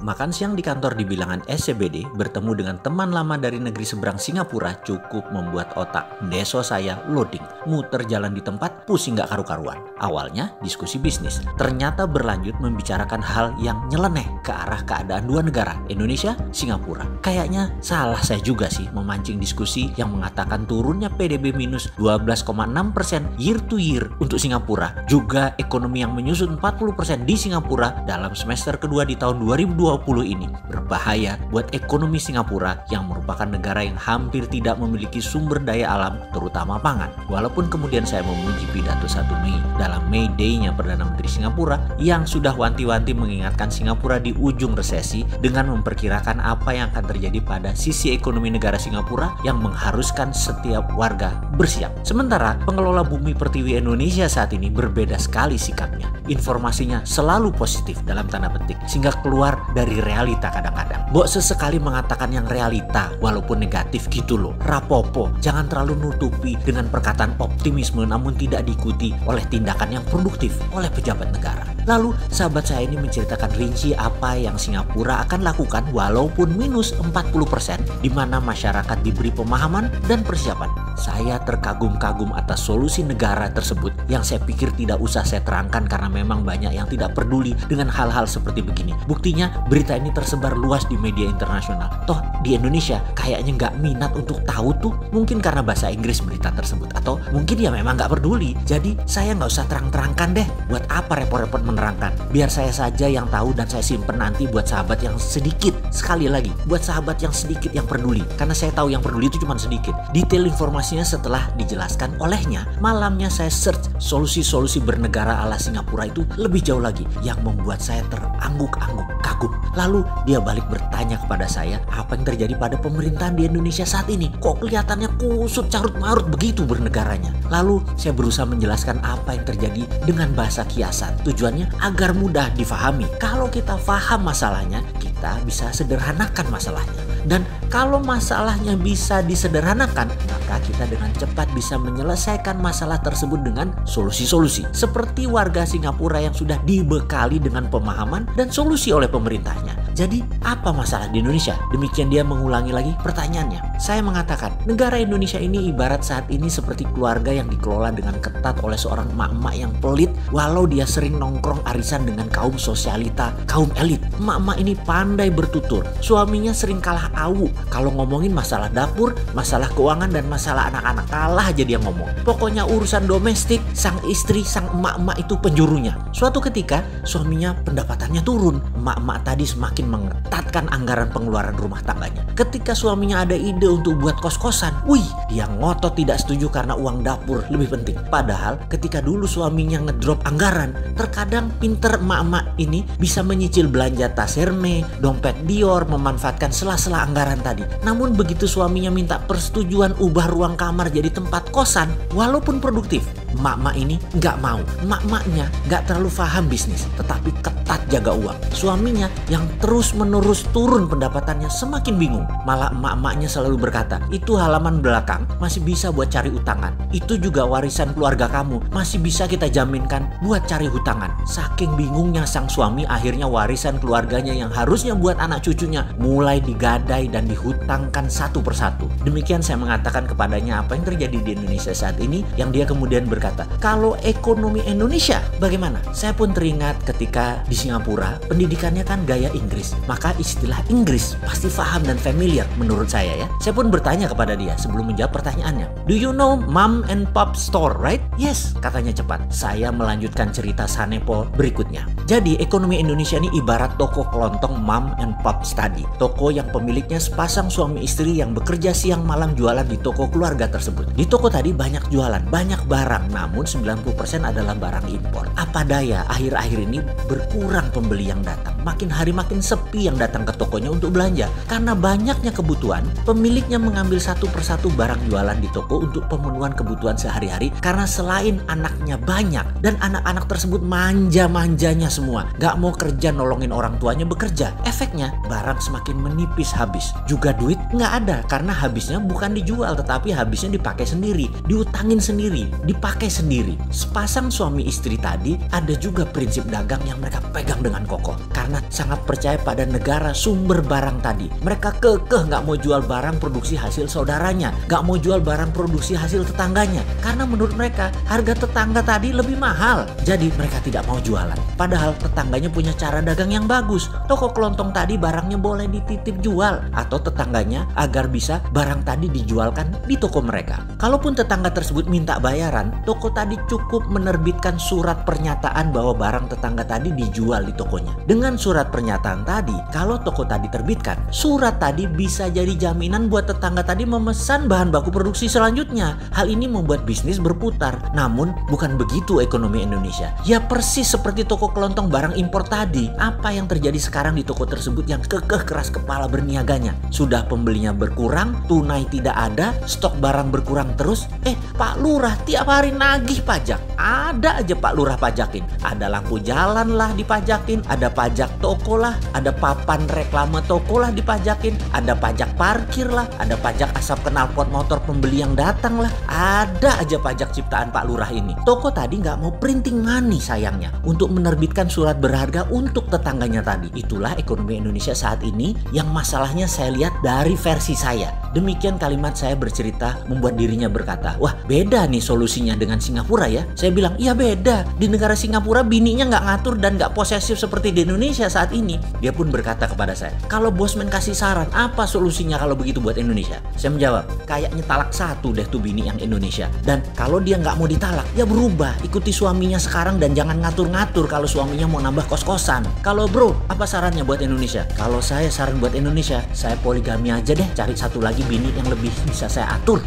Makan siang di kantor di bilangan SCBD, bertemu dengan teman lama dari negeri seberang Singapura cukup membuat otak deso saya loading. Muter jalan di tempat, pusing gak karu-karuan. Awalnya diskusi bisnis, ternyata berlanjut membicarakan hal yang nyeleneh ke arah keadaan dua negara, Indonesia, Singapura. Kayaknya salah saya juga sih memancing diskusi yang mengatakan turunnya PDB minus 12,6% year to year untuk Singapura. Juga ekonomi yang menyusut 40% di Singapura dalam semester kedua di tahun 2020 ini berbahaya buat ekonomi Singapura yang merupakan negara yang hampir tidak memiliki sumber daya alam terutama pangan. Walaupun kemudian saya memuji pidato 1 Mei dalam May Day-nya Perdana Menteri Singapura yang sudah wanti-wanti mengingatkan Singapura di ujung resesi dengan memperkirakan apa yang akan terjadi pada sisi ekonomi negara Singapura yang mengharuskan setiap warga bersiap. Sementara pengelola Bumi Pertiwi Indonesia saat ini berbeda sekali sikapnya. Informasinya selalu positif dalam tanda petik sehingga keluar dari realita kadang-kadang. Mbok sesekali mengatakan yang realita walaupun negatif gitu loh. Rapopo, jangan terlalu nutupi dengan perkataan optimisme namun tidak diikuti oleh tindakan yang produktif oleh pejabat negara. Lalu sahabat saya ini menceritakan rinci apa yang Singapura akan lakukan walaupun minus 40% di mana masyarakat diberi pemahaman dan persiapan. Saya terkagum-kagum atas solusi negara tersebut yang saya pikir tidak usah saya terangkan karena memang banyak yang tidak peduli dengan hal-hal seperti begini. Buktinya berita ini tersebar luas di media internasional. Toh di Indonesia kayaknya nggak minat untuk tahu tuh, mungkin karena bahasa Inggris berita tersebut atau mungkin ya memang nggak peduli. Jadi saya nggak usah terang-terangkan deh. Buat apa repot-repot menerangkan? Biar saya saja yang tahu dan saya simpen nanti buat sahabat yang sedikit. Sekali lagi buat sahabat yang sedikit yang peduli, karena saya tahu yang peduli itu cuma sedikit. Detail informasinya setelah dijelaskan olehnya. Malamnya saya search solusi-solusi bernegara ala Singapura itu lebih jauh lagi yang membuat saya terangguk-angguk, kagum. Lalu dia balik bertanya kepada saya, apa yang terjadi pada pemerintahan di Indonesia saat ini? Kok kelihatannya kusut carut-marut begitu bernegaranya? Lalu saya berusaha menjelaskan apa yang terjadi dengan bahasa kiasan. Tujuannya agar mudah difahami. Kalau kita paham masalahnya, kita bisa sederhanakan masalahnya. Dan kalau masalahnya bisa disederhanakan, maka kita dengan cepat bisa menyelesaikan masalah tersebut dengan solusi-solusi. Seperti warga Singapura yang sudah dibekali dengan pemahaman dan solusi oleh pemerintahnya. Jadi apa masalah di Indonesia? Demikian dia mengulangi lagi pertanyaannya. Saya mengatakan, negara Indonesia ini ibarat saat ini seperti keluarga yang dikelola dengan ketat oleh seorang emak-emak yang pelit walau dia sering nongkrong arisan dengan kaum sosialita, kaum elit. Emak-emak ini pandai bertutur. Suaminya sering kalah awu kalau ngomongin masalah dapur, masalah keuangan dan masalah anak-anak. Kalah aja dia ngomong. Pokoknya urusan domestik, sang istri, sang emak-emak itu penjurunya. Suatu ketika suaminya pendapatannya turun. Emak-emak tadi semakin mengetatkan anggaran pengeluaran rumah tangganya. Ketika suaminya ada ide untuk buat kos-kosan, dia ngotot tidak setuju karena uang dapur lebih penting. Padahal ketika dulu suaminya ngedrop anggaran, terkadang pinter emak-emak ini bisa menyicil belanja tas Hermes, dompet Dior, memanfaatkan sela-sela anggaran tadi. Namun begitu suaminya minta persetujuan ubah ruang kamar jadi tempat kosan, walaupun produktif, emak-emak ini nggak mau. Emak-emaknya nggak terlalu paham bisnis, tetapi ketat jaga uang. Suaminya yang terus-menerus turun pendapatannya semakin bingung. Malah emak-emaknya selalu berkata, itu halaman belakang masih bisa buat cari utangan. Itu juga warisan keluarga kamu, masih bisa kita jaminkan buat cari hutangan. Saking bingungnya sang suami, akhirnya warisan keluarganya yang harusnya buat anak cucunya mulai digadai dan dihutangkan satu persatu. Demikian saya mengatakan kepadanya apa yang terjadi di Indonesia saat ini, yang dia kemudian berkata, kalau ekonomi Indonesia bagaimana? Saya pun teringat ketika di Singapura pendidikannya kan gaya Inggris, maka istilah Inggris pasti paham dan familiar menurut saya ya. Saya pun bertanya kepada dia sebelum menjawab pertanyaannya, do you know mom and pop store, right? Yes, katanya cepat. Saya melanjutkan cerita Sanepo berikutnya. Jadi ekonomi Indonesia ini ibarat toko kelontong mom and pop tadi. Toko yang pemiliknya sepasang suami istri yang bekerja siang malam jualan di toko keluarga tersebut. Di toko tadi banyak jualan, banyak barang, namun 90% adalah barang impor. Apa daya, akhir-akhir ini berkurang pembeli yang datang. Makin hari makin sepi yang datang ke tokonya untuk belanja. Karena banyaknya kebutuhan, pemiliknya mengambil satu persatu barang jualan di toko untuk pemenuhan kebutuhan sehari-hari. Karena selain anaknya banyak dan anak-anak tersebut manja-manjanya semua, gak mau kerja nolongin orang tuanya bekerja. Efeknya barang semakin menipis habis. Juga duit nggak ada karena habisnya bukan dijual tetapi habisnya dipakai sendiri, diutangin sendiri, dipakai sendiri. Sepasang suami istri tadi ada juga prinsip dagang yang mereka pegang dengan kokoh. Karena karena sangat percaya pada negara sumber barang tadi. Mereka kekeh nggak mau jual barang produksi hasil saudaranya, nggak mau jual barang produksi hasil tetangganya, karena menurut mereka harga tetangga tadi lebih mahal. Jadi mereka tidak mau jualan. Padahal tetangganya punya cara dagang yang bagus. Toko kelontong tadi barangnya boleh dititip jual, atau tetangganya agar bisa barang tadi dijualkan di toko mereka. Kalaupun tetangga tersebut minta bayaran, toko tadi cukup menerbitkan surat pernyataan bahwa barang tetangga tadi dijual di tokonya. Dengan surat pernyataan tadi, kalau toko tadi terbitkan, surat tadi bisa jadi jaminan buat tetangga tadi memesan bahan baku produksi selanjutnya. Hal ini membuat bisnis berputar. Namun bukan begitu ekonomi Indonesia. Ya persis seperti toko kelontong barang impor tadi. Apa yang terjadi sekarang di toko tersebut yang kekeh keras kepala berniaganya? Sudah pembelinya berkurang, tunai tidak ada, stok barang berkurang terus. Pak Lurah tiap hari nagih pajak. Ada aja Pak Lurah pajakin. Ada lampu jalan lah dipajakin, ada pajak toko lah, ada papan reklame toko lah dipajakin, ada pajak parkir lah, ada pajak asap knalpot motor pembeli yang datang lah. Ada aja pajak ciptaan Pak Lurah ini. Toko tadi nggak mau printing money sayangnya untuk menerbitkan surat berharga untuk tetangganya tadi. Itulah ekonomi Indonesia saat ini yang masalahnya saya lihat dari versi saya. Demikian kalimat saya bercerita membuat dirinya berkata, wah beda nih solusinya dengan Singapura ya. Saya bilang, iya beda. Di negara Singapura bininya nggak ngatur dan nggak posesif seperti di Indonesia saat ini. Dia pun berkata kepada saya, kalau bosman kasih saran, apa solusinya kalau begitu buat Indonesia? Saya menjawab, kayaknya talak satu deh tuh bini yang Indonesia. Dan kalau dia nggak mau ditalak, ya berubah. Ikuti suaminya sekarang dan jangan ngatur-ngatur kalau suaminya mau nambah kos-kosan. Kalau bro, apa sarannya buat Indonesia? Kalau saya saran buat Indonesia, saya poligami aja deh, cari satu lagi bini yang lebih bisa saya atur.